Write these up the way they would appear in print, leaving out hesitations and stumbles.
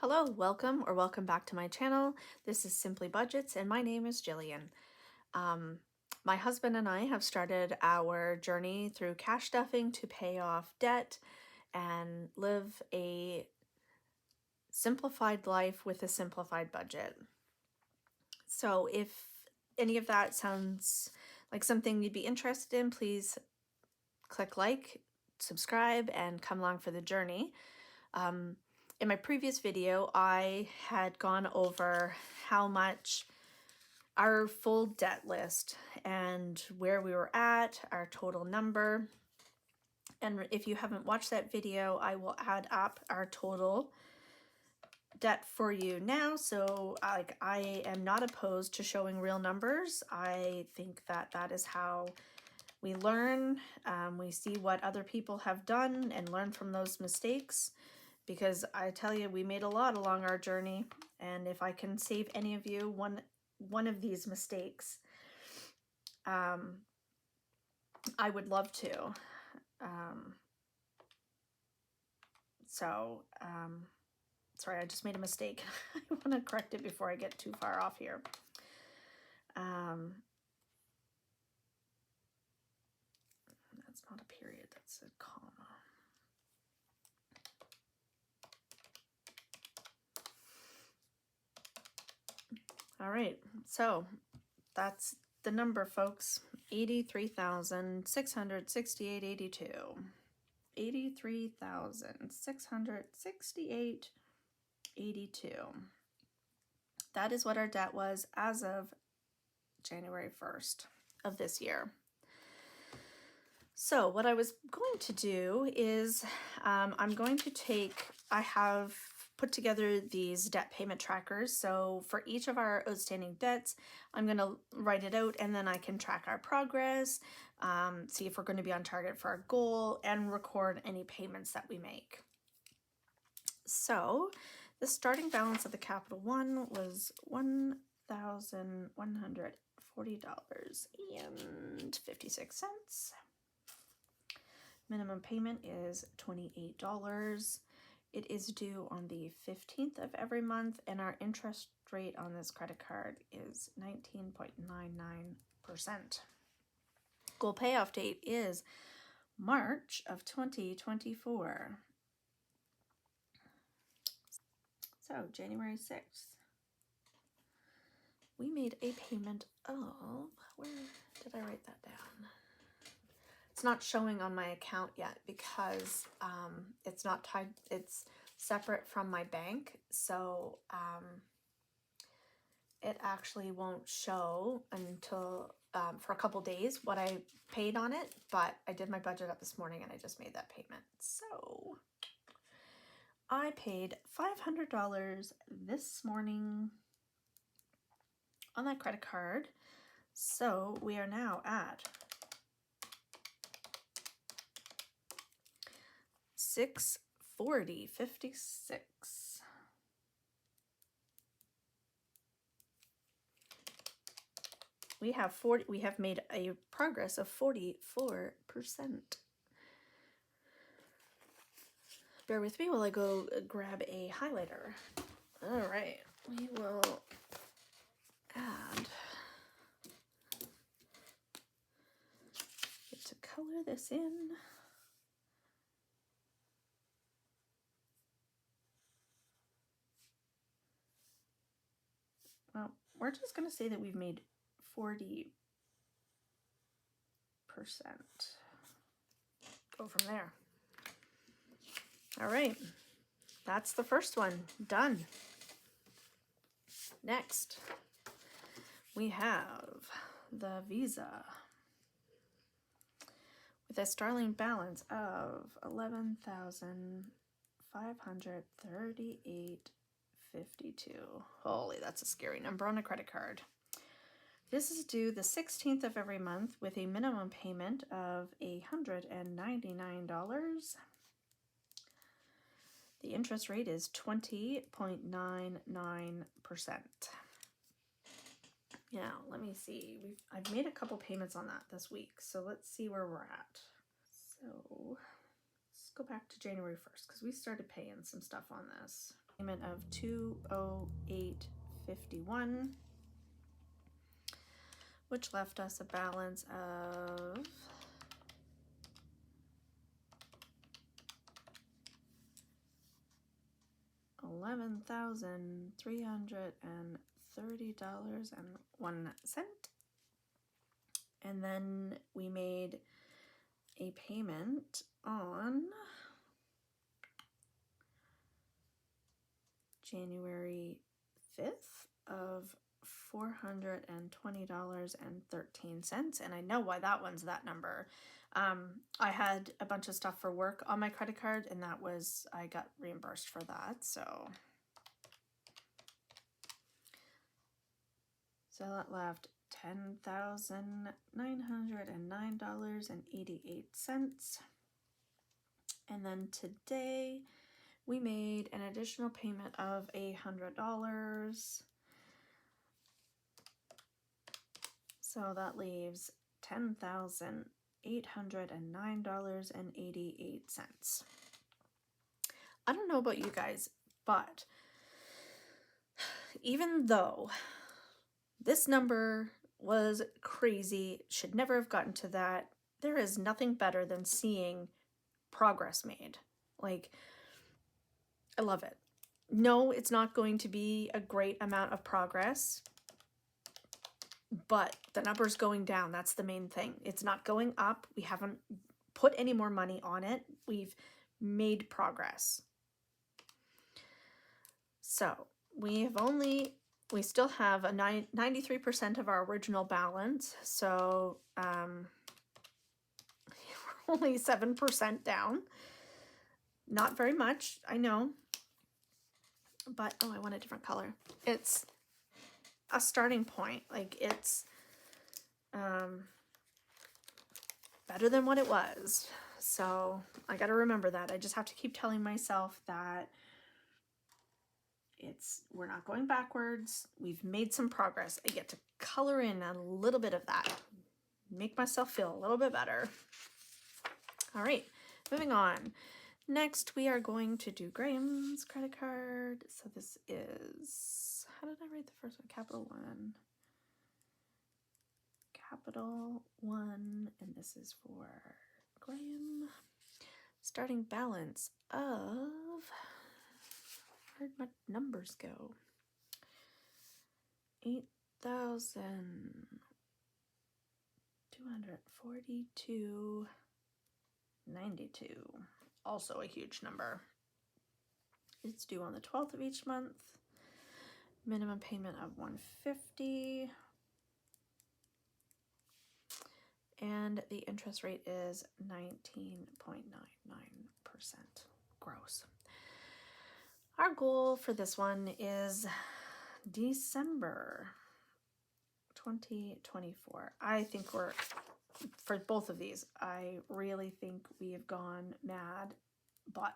Hello, welcome back to my channel. This is Simply Budgets and my name is Jillian. My husband and I have started our journey through cash stuffing to pay off debt and live a simplified life with a simplified budget. So if any of that sounds like something you'd be interested in, please click like, subscribe, and come along for the journey. In my previous video, I had gone over how much our full debt list and where we were at, our total number. And if you haven't watched that video, I will add up our total debt for you now. So I am not opposed to showing real numbers. I think that that is how we learn. We see what other people have done and learn from those mistakes. Because I tell you, we made a lot along our journey, and if I can save any of you one of these mistakes, I would love to. Sorry, I just made a mistake. I want to correct it before I get too far off here. That's not a period, that's a comma. All right, so that's the number, folks. $83,668.82. $83,668.82. That is what our debt was as of January 1st of this year. So what I was going to do is I'm going to I have put together these debt payment trackers. So for each of our outstanding debts, I'm going to write it out, and then I can track our progress, see if we're going to be on target for our goal, and record any payments that we make. So the starting balance of the Capital One was $1,140.56. Minimum payment is $28. It is due on the 15th of every month, and our interest rate on this credit card is 19.99%. Goal payoff date is March of 2024. So January 6th, we made a payment of, where did I write that down? It's not showing on my account yet because it's not tied, it's separate from my bank. So it actually won't show until for a couple days what I paid on it, but I did my budget up this morning and I just made that payment. So I paid $500 this morning on that credit card. So we are now at $640.56. We have made a progress of 44%. Bear with me while I go grab a highlighter. All right, we will add, get to color this in. Well, we're just going to say that we've made 40%. Go from there. All right, that's the first one done. Next, we have the Visa with a starting balance of $11,538.52. Holy, that's a scary number on a credit card. This is due the 16th of every month with a minimum payment of $199. The interest rate is 20.99%. Now, let me see. I've made a couple payments on that this week, so let's see where we're at. So let's go back to January 1st because we started paying some stuff on this. Payment of $208.51, which left us a balance of $11,330.01. And then we made a payment on January 5th of $420.13. And I know why that one's that number. I had a bunch of stuff for work on my credit card, and I got reimbursed for that. So that left $10,909.88. And then today we made an additional payment of $100. So that leaves $10,809.88. I don't know about you guys, but even though this number was crazy, should never have gotten to that, there is nothing better than seeing progress made. Like, I love it. No, it's not going to be a great amount of progress, but the number's going down. That's the main thing. It's not going up. We haven't put any more money on it. We've made progress. So we still have a 93% of our original balance. So we're only 7% down. Not very much, I know. But, oh, I want a different color. It's a starting point. Like, it's better than what it was. So I got to remember that. I just have to keep telling myself that we're not going backwards. We've made some progress. I get to color in a little bit of that. Make myself feel a little bit better. All right, moving on. Next, we are going to do Graham's credit card. So this is, how did I write the first one? Capital One, and this is for Graham. Starting balance of, where'd my numbers go? $8,242.92. Also a huge number. It's due on the 12th of each month. Minimum payment of $150. And the interest rate is 19.99% gross. Our goal for this one is December 2024. I think for both of these, I really think we have gone mad, but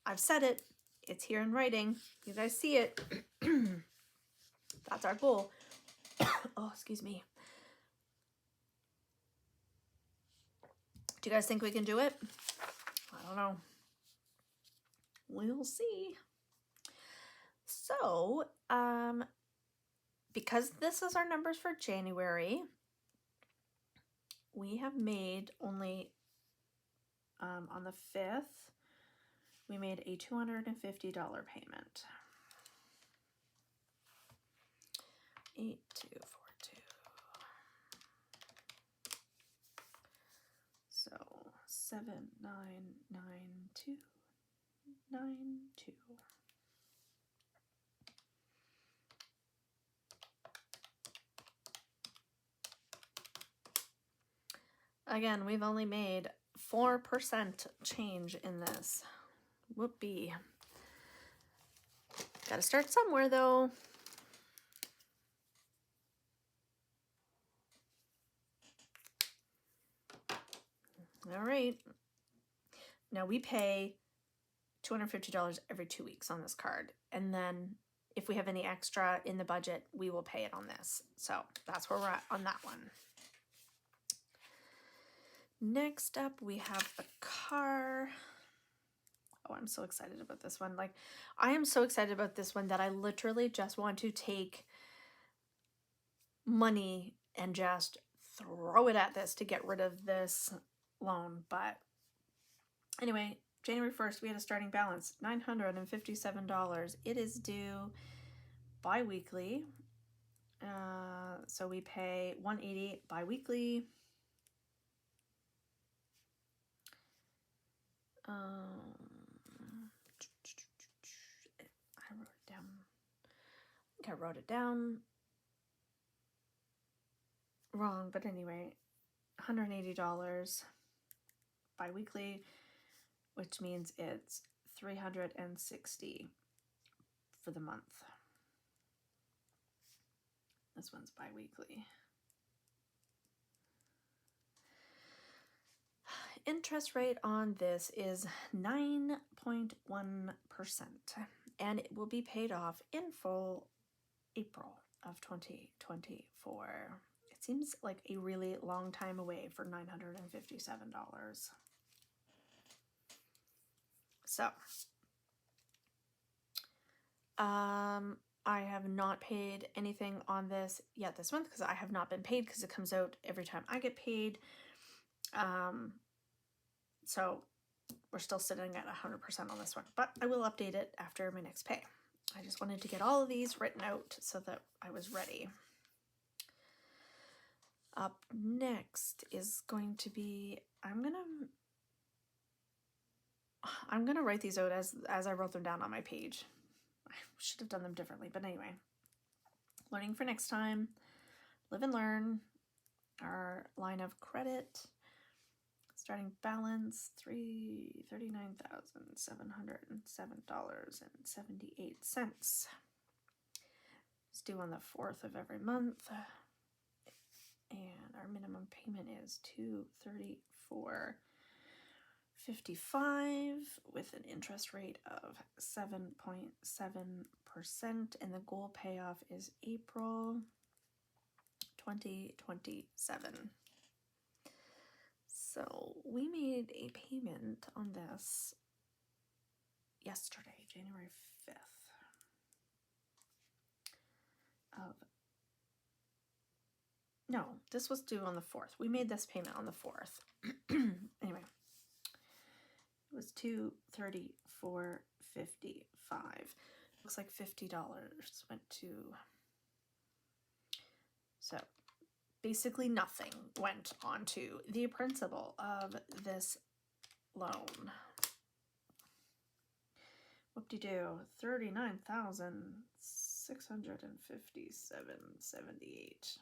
I've said it. It's here in writing. You guys see it. That's our goal. Oh, excuse me. Do you guys think we can do it? I don't know. We'll see. So, because this is our numbers for January, we have made only, on the 5th, we made a $250 payment. 8242. So 799292. Again, we've only made 4% change in this. Whoopee. Gotta start somewhere though. All right. Now we pay $250 every 2 weeks on this card. And then if we have any extra in the budget, we will pay it on this. So that's where we're at on that one. Next up, we have the car. Oh, I'm so excited about this one. Like, I am so excited about this one that I literally just want to take money and just throw it at this to get rid of this loan. But anyway, January 1st, we had a starting balance, $957. It is due bi-weekly. So we pay $180 bi-weekly. I wrote it down. I think I wrote it down wrong, but anyway, $180 bi-weekly, which means it's $360 for the month. This one's bi-weekly. Interest rate on this is 9.1%, and it will be paid off in full April of 2024. It seems like a really long time away for $957. So, I have not paid anything on this yet this month because I have not been paid because it comes out every time I get paid. So we're still sitting at 100% on this one, but I will update it after my next pay. I just wanted to get all of these written out so that I was ready. Up next is going to be, I'm gonna write these out as I wrote them down on my page. I should have done them differently, but anyway. Learning for next time, live and learn, our line of credit, starting balance, $39,707.78. It's due on the 4th of every month. And our minimum payment is $234.55 with an interest rate of 7.7%, and the goal payoff is April 2027. So we made a payment on this yesterday, January 5th of, no, this was due on the 4th. We made this payment on the 4th. Anyway, it was $234.55. Looks like $50 went to, so basically nothing went onto the principal of this loan. Whoop-de-doo, $39,657.78.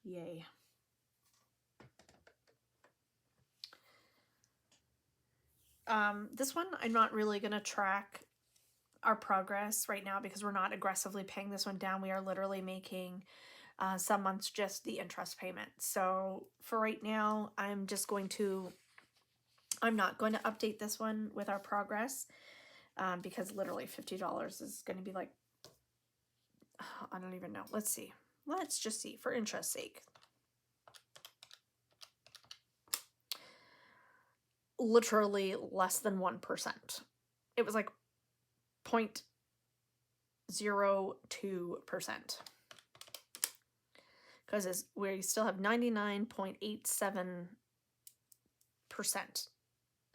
Yay. This one, I'm not really going to track our progress right now because we're not aggressively paying this one down. We are literally making some months just the interest payment. So for right now, I'm not going to update this one with our progress because literally $50 is going to be like, I don't even know. Let's see. Let's just see for interest's sake. Literally less than 1%. It was like 0.02%. Because we still have 99.87%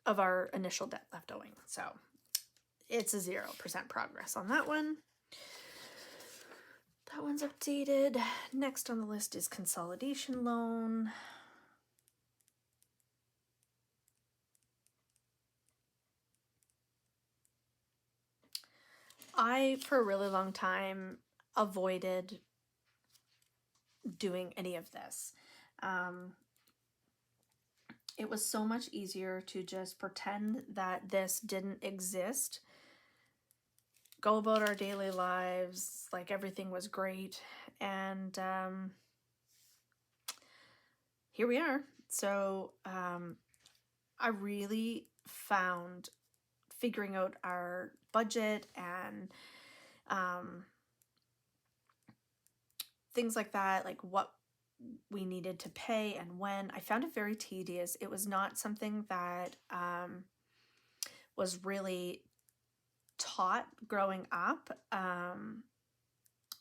of our initial debt left owing. So it's a 0% progress on that one. That one's updated. Next on the list is consolidation loan. I, for a really long time, avoided doing any of this. It was so much easier to just pretend that this didn't exist, go about our daily lives like everything was great, and here we are. So I really found figuring out our budget and things like that, like what we needed to pay and when, I found it very tedious. It was not something that was really taught growing up.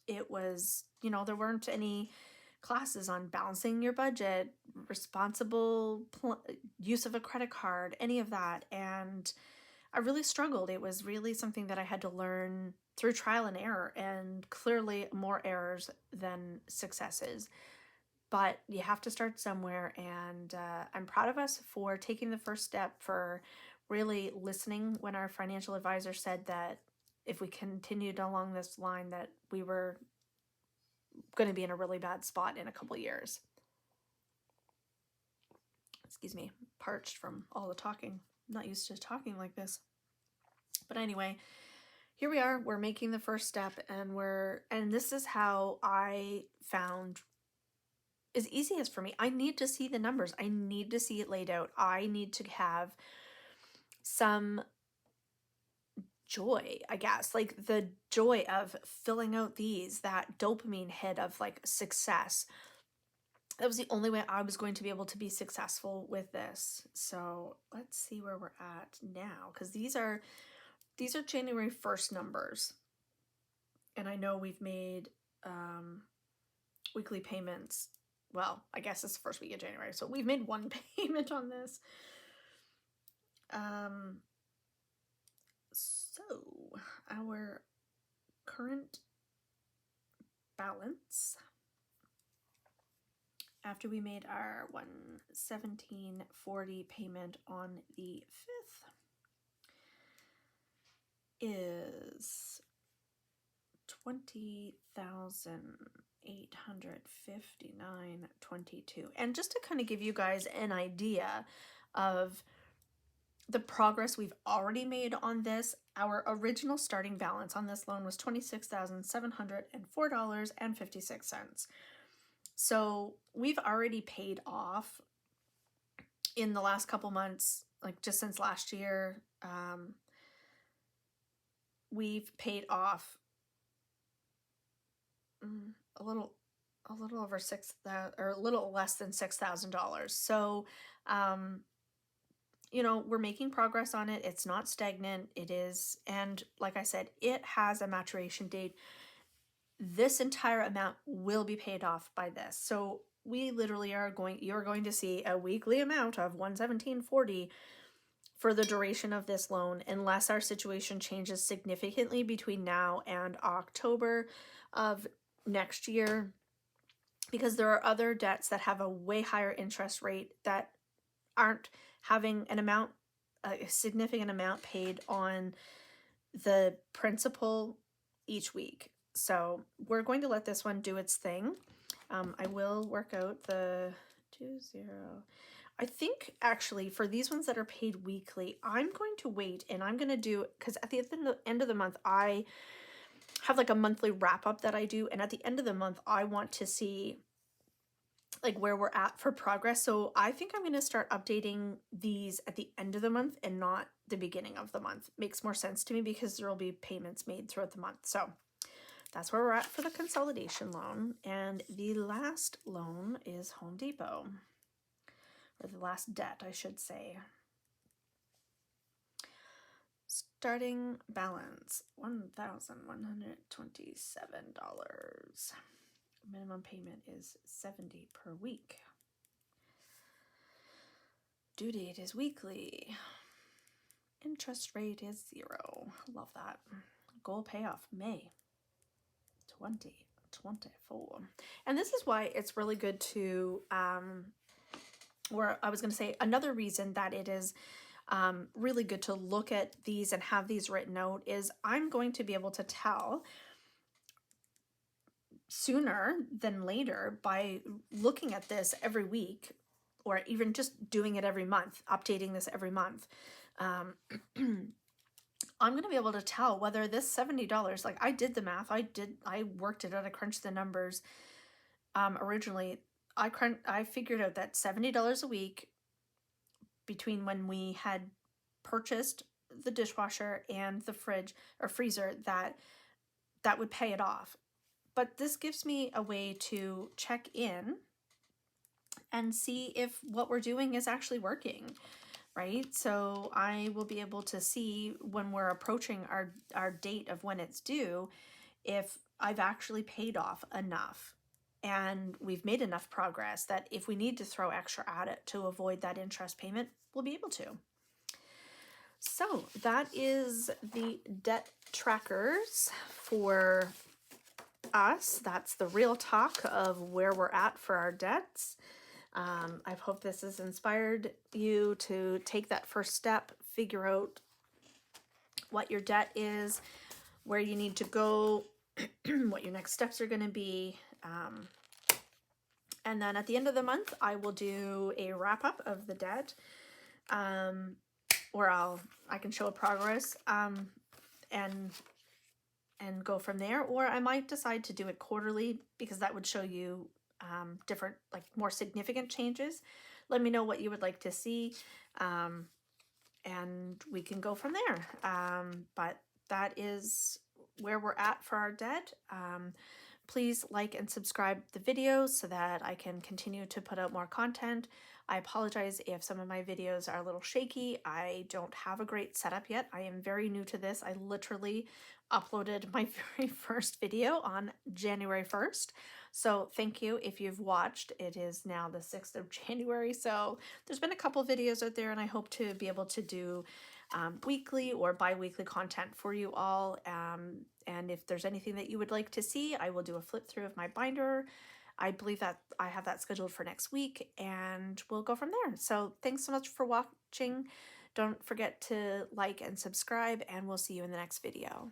It was, there weren't any classes on balancing your budget, responsible use of a credit card, any of that. And I really struggled. It was really something that I had to learn through trial and error, and clearly more errors than successes. But you have to start somewhere, and I'm proud of us for taking the first step, for really listening when our financial advisor said that if we continued along this line that we were going to be in a really bad spot in a couple years. Excuse me, parched from all the talking. I'm not used to talking like this. But anyway, here we are. We're making the first step, and this is how I found as easy as for me. I need to see the numbers. I need to see it laid out. I need to have some joy, I guess, like the joy of filling out that dopamine hit of like success. That was the only way I was going to be able to be successful with this. So let's see where we're at now, because these are January 1st numbers, and I know we've made weekly payments. Well, I guess it's the first week of January, so we've made one payment on this. So our current balance after we made our $117.40 payment on the 5th is $20,859.22. And just to kind of give you guys an idea of the progress we've already made on this, our original starting balance on this loan was $26,704.56. So we've already paid off in the last couple months, like just since last year. We've paid off a little over $6,000, or a little less than $6,000. So, we're making progress on it. It's not stagnant. It is, and like I said, it has a maturation date. This entire amount will be paid off by this. So we literally you're going to see a weekly amount of $117.40 for the duration of this loan, unless our situation changes significantly between now and October of next year, because there are other debts that have a way higher interest rate that aren't having a significant amount paid on the principal each week. So we're going to let this one do its thing. I will work out the 20. I think actually for these ones that are paid weekly, I'm going to wait, and I'm going to do, because at the end of the month, I have like a monthly wrap up that I do. And at the end of the month, I want to see like where we're at for progress. So I think I'm going to start updating these at the end of the month and not the beginning of the month. Makes more sense to me because there will be payments made throughout the month. So that's where we're at for the consolidation loan. And the last loan is Home Depot, or the last debt, I should say. Starting balance, $1,127. Minimum payment is $70 per week. Due date is weekly. Interest rate is 0. Love that. Goal payoff, May 2024. And this is why it's really good to, or I was going to say another reason that it is really good to look at these and have these written out is I'm going to be able to tell sooner than later by looking at this every week, or even just doing it every month, updating this every month. I'm going to be able to tell whether this $70, like I did the math, I worked it out, I crunched the numbers. Originally, I figured out that $70 a week between when we had purchased the dishwasher and the fridge or freezer, that would pay it off. But this gives me a way to check in and see if what we're doing is actually working. right? So I will be able to see when we're approaching our date of when it's due, if I've actually paid off enough and we've made enough progress that if we need to throw extra at it to avoid that interest payment, we'll be able to. So that is the debt trackers for us. That's the real talk of where we're at for our debts. I hope this has inspired you to take that first step, figure out what your debt is, where you need to go, what your next steps are going to be. And then at the end of the month, I will do a wrap up of the debt, where I can show a progress, and go from there. Or I might decide to do it quarterly, because that would show you different, like more significant changes. Let me know what you would like to see, and we can go from there. But that is where we're at for our debt. Please like and subscribe the videos so that I can continue to put out more content. I apologize if some of my videos are a little shaky. I don't have a great setup yet. I am very new to this. I literally uploaded my very first video on January 1st. So thank you if you've watched. It is now the 6th of January. So there's been a couple videos out there, and I hope to be able to do weekly or bi-weekly content for you all. And if there's anything that you would like to see, I will do a flip through of my binder. I believe that I have that scheduled for next week, and we'll go from there. So thanks so much for watching. Don't forget to like and subscribe, and we'll see you in the next video.